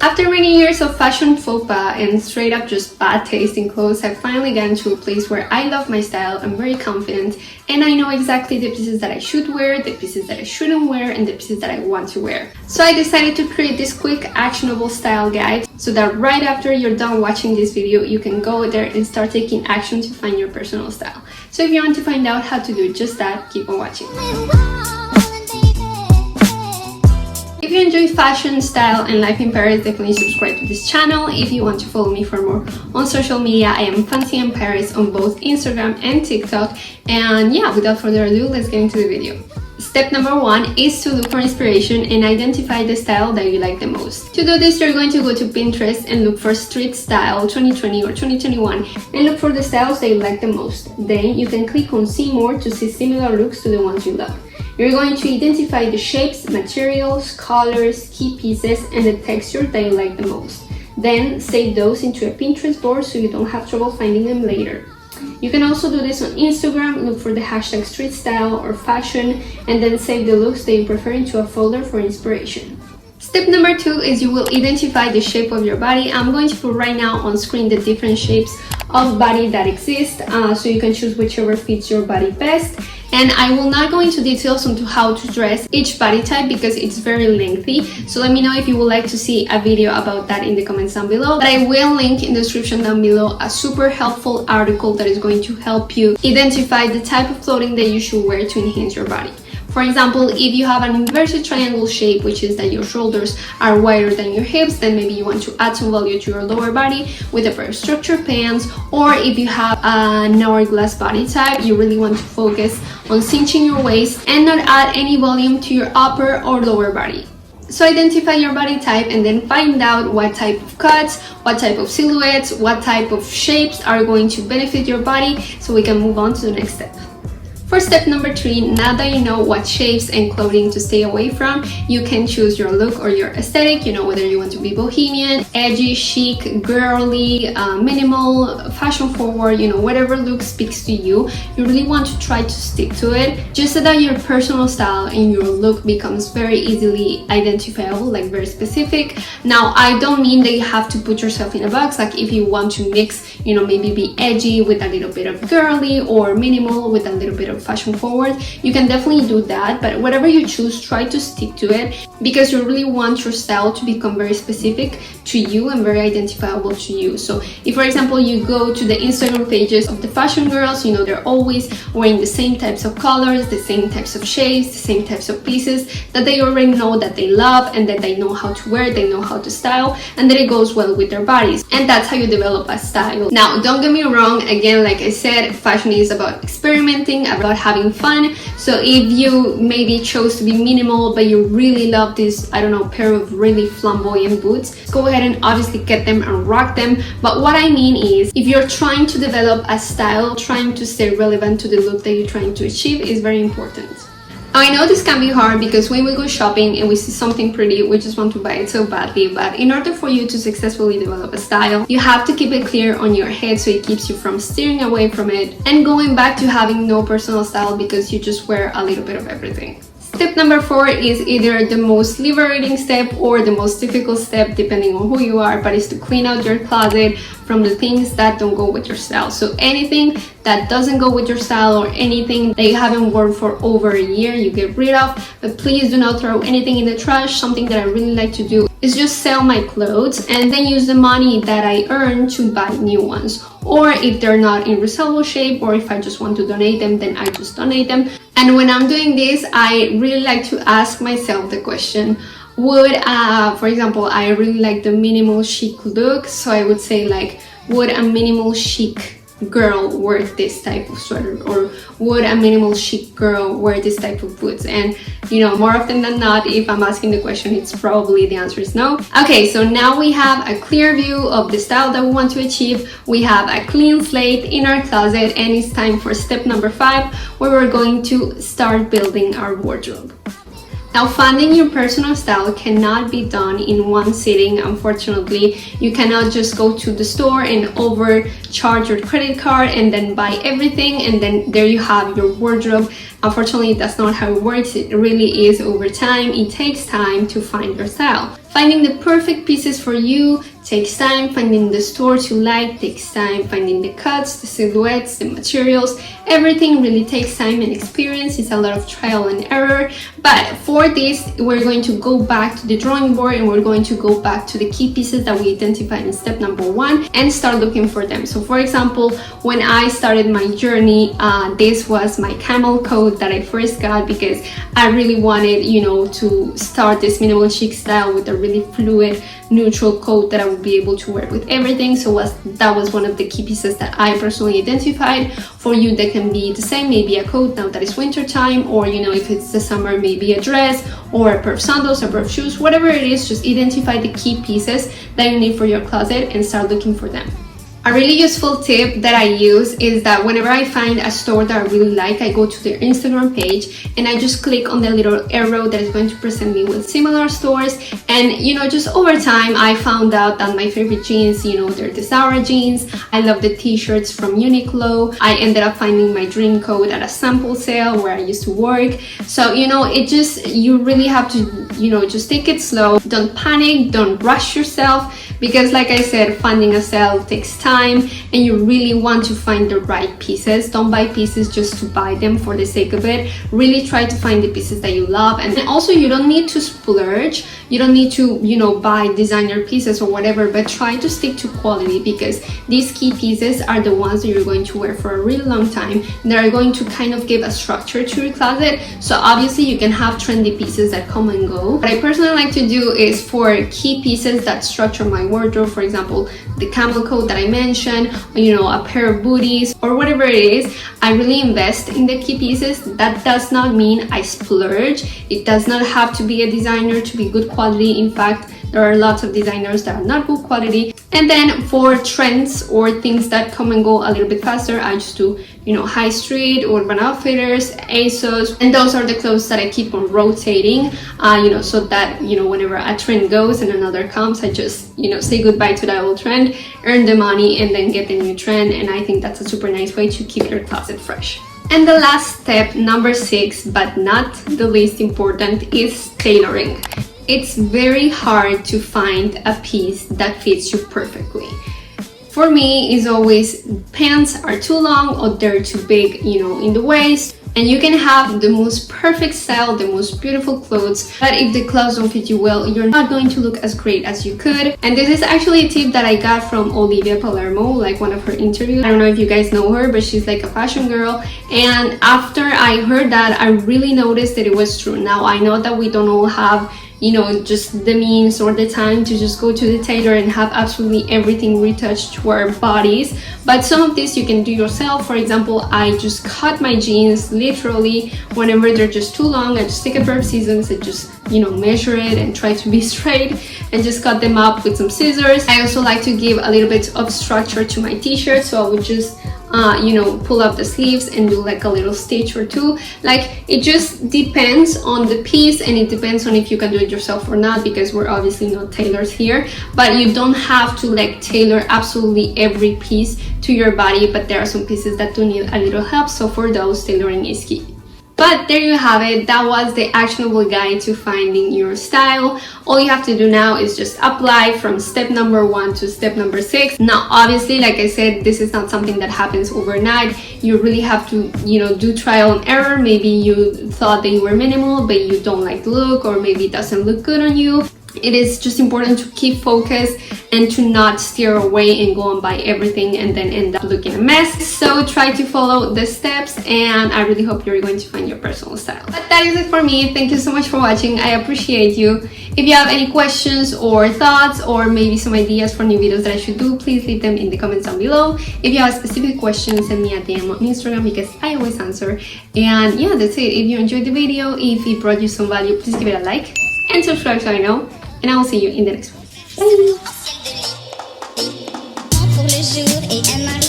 After many years of fashion faux pas and straight up just bad taste in clothes, I've finally gotten to a place where I love my style, I'm very confident, and I know exactly the pieces that I should wear, the pieces that I shouldn't wear, and the pieces that I want to wear. So I decided to create this quick actionable style guide so that right after you're done watching this video, you can go there and start taking action to find your personal style. So if you want to find out how to do just that, keep on watching. If you enjoy fashion, style, and life in Paris, definitely subscribe to this channel. If you want to follow me for more on social media, I am Fancyandparis on both Instagram and TikTok. And yeah, without further ado, let's get into the video. Step number 1 is to look for inspiration and identify the style that you like the most. To do this, you're going to go to Pinterest and look for street style 2020 or 2021 and look for the styles that you like the most. Then you can click on see more to see similar looks to the ones you love. You're going to identify the shapes, materials, colors, key pieces, and the texture that you like the most. Then save those into a Pinterest board so you don't have trouble finding them later. You can also do this on Instagram, look for the hashtag street style or fashion, and then save the looks that you prefer into a folder for inspiration. Step number 2 is you will identify the shape of your body. I'm going to put right now on screen the different shapes of body that exist, so you can choose whichever fits your body best. And I will not go into details onto how to dress each body type because it's very lengthy. So let me know if you would like to see a video about that in the comments down below. But I will link in the description down below a super helpful article that is going to help you identify the type of clothing that you should wear to enhance your body. For example, if you have an inverted triangle shape, which is that your shoulders are wider than your hips, then maybe you want to add some value to your lower body with a pair of structured pants. Or if you have an hourglass body type, you really want to focus on cinching your waist and not add any volume to your upper or lower body. So identify your body type and then find out what type of cuts, what type of silhouettes, what type of shapes are going to benefit your body so we can move on to the next step. For step number 3, now that you know what shapes and clothing to stay away from, you can choose your look or your aesthetic, whether you want to be bohemian, edgy, chic, girly, minimal, fashion forward, whatever look speaks to you. You really want to try to stick to it, just so that your personal style and your look becomes very easily identifiable, like very specific. Now, I don't mean that you have to put yourself in a box, like if you want to mix, maybe be edgy with a little bit of girly or minimal with a little bit of fashion forward, you can definitely do that, but whatever you choose, try to stick to it because you really want your style to become very specific to you and very identifiable to you. So if, for example, you go to the Instagram pages of the fashion girls, they're always wearing the same types of colors, the same types of shapes, the same types of pieces that they already know that they love and that they know how to wear, they know how to style, and that it goes well with their bodies. And that's how you develop a style. Now, don't get me wrong, again, like I said, fashion is about experimenting, about having fun. So if you maybe chose to be minimal but you really love this, pair of really flamboyant boots, go ahead and obviously get them and rock them. But what I mean is, if you're trying to develop a style, trying to stay relevant to the look that you're trying to achieve is very important. I know this can be hard because when we go shopping and we see something pretty, we just want to buy it so badly. But in order for you to successfully develop a style, you have to keep it clear on your head so it keeps you from steering away from it and going back to having no personal style because you just wear a little bit of everything. Step number 4 is either the most liberating step or the most difficult step, depending on who you are, but it's to clean out your closet from the things that don't go with your style. So anything that doesn't go with your style or anything that you haven't worn for over a year, you get rid of. But please do not throw anything in the trash. Something that I really like to do is just sell my clothes and then use the money that I earn to buy new ones. Or if they're not in resellable shape, or if I just want to donate them, then I just donate them. And when I'm doing this, I really like to ask myself the question, would, for example, I really like the minimal chic look, so I would say like, would a minimal chic girl wear this type of sweater, or would a minimal chic girl wear this type of boots? And more often than not, if I'm asking the question, it's probably the answer is no. Okay, so now we have a clear view of the style that we want to achieve. We have a clean slate in our closet, and it's time for step number 5, where we're going to start building our wardrobe. Now, finding your personal style cannot be done in one sitting, unfortunately. You cannot just go to the store and overcharge your credit card and then buy everything and then there you have your wardrobe. Unfortunately, that's not how it works. It really is over time. It takes time to find your style. Finding the perfect pieces for you takes time. Finding the stores you like takes time. Finding the cuts, the silhouettes, the materials, everything really takes time and experience. It's a lot of trial and error. But for this, we're going to go back to the drawing board and we're going to go back to the key pieces that we identified in step number 1 and start looking for them. So for example, when I started my journey, this was my camel coat that I first got because I really wanted, you know, to start this minimal chic style with a really fluid, neutral coat that I would be able to wear with everything. So that was one of the key pieces that I personally identified. For you, that can be the same, maybe a coat now that it's winter time, or you know, if it's the summer, maybe a dress or a pair of sandals, a pair of shoes, whatever it is. Just identify the key pieces that you need for your closet and start looking for them. A really useful tip that I use is that whenever I find a store that I really like, I go to their Instagram page and I just click on the little arrow that is going to present me with similar stores. And you know, just over time, I found out that my favorite jeans, you know, they're the Zara jeans. I love the t-shirts from Uniqlo. I ended up finding my dream coat at a sample sale where I used to work. So you know, you really have to, you know, just take it slow. Don't panic, don't rush yourself, because like I said, finding a sale takes time and you really want to find the right pieces. Don't buy pieces just to buy them for the sake of it. Really try to find the pieces that you love. And also, you don't need to splurge. You don't need to, you know, buy designer pieces or whatever, but try to stick to quality, because these key pieces are the ones that you're going to wear for a really long time. They are going to kind of give a structure to your closet. So obviously you can have trendy pieces that come and go. What I personally like to do is for key pieces that structure my wardrobe, for example, the camel coat that I mentioned, you know, a pair of booties or whatever it is, I really invest in the key pieces. That does not mean I splurge. It does not have to be a designer to be good quality. In fact, there are lots of designers that are not good quality. And then for trends or things that come and go a little bit faster, I just do, you know, High Street, Urban Outfitters, ASOS, and those are the clothes that I keep on rotating, you know, so that, you know, whenever a trend goes and another comes, I just, you know, say goodbye to that old trend, earn the money, and then get the new trend. And I think that's a super nice way to keep your closet fresh. And the last step, number 6, but not the least important, is tailoring. It's very hard to find a piece that fits you perfectly. For me, it's always pants are too long or they're too big, you know, in the waist. And you can have the most perfect style, the most beautiful clothes, but if the clothes don't fit you well, you're not going to look as great as you could. And this is actually a tip that I got from Olivia Palermo, like one of her interviews. I don't know if you guys know her, but she's like a fashion girl. And after I heard that, I really noticed that it was true. Now, I know that we don't all have, you know, just the means or the time to just go to the tailor and have absolutely everything retouched to our bodies, but some of this you can do yourself. For example, I just cut my jeans literally whenever they're just too long. I just take a pair of scissors and just, you know, measure it and try to be straight and just cut them up with some scissors. I also like to give a little bit of structure to my t-shirt, so I would just you know, pull up the sleeves and do like a little stitch or two. Like, it just depends on the piece, and it depends on if you can do it yourself or not, because we're obviously not tailors here. But you don't have to like tailor absolutely every piece to your body, but there are some pieces that do need a little help, so for those, tailoring is key. But there you have it. That was the actionable guide to finding your style. All you have to do now is just apply from step number 1 to step number 6. Now, obviously, like I said, this is not something that happens overnight. You really have to, you know, do trial and error. Maybe you thought that you were minimal, but you don't like the look, or maybe it doesn't look good on you. It is just important to keep focused and to not steer away and go and buy everything and then end up looking a mess. So try to follow the steps, and I really hope you're going to find your personal style. But that is it for me. Thank you so much for watching. I appreciate you. If you have any questions or thoughts, or maybe some ideas for new videos that I should do, please leave them in the comments down below. If you have specific questions, send me a DM on Instagram, because I always answer. And yeah, that's it. If you enjoyed the video, if it brought you some value, please give it a like and subscribe so I know. And I will see you in the next one. Bye!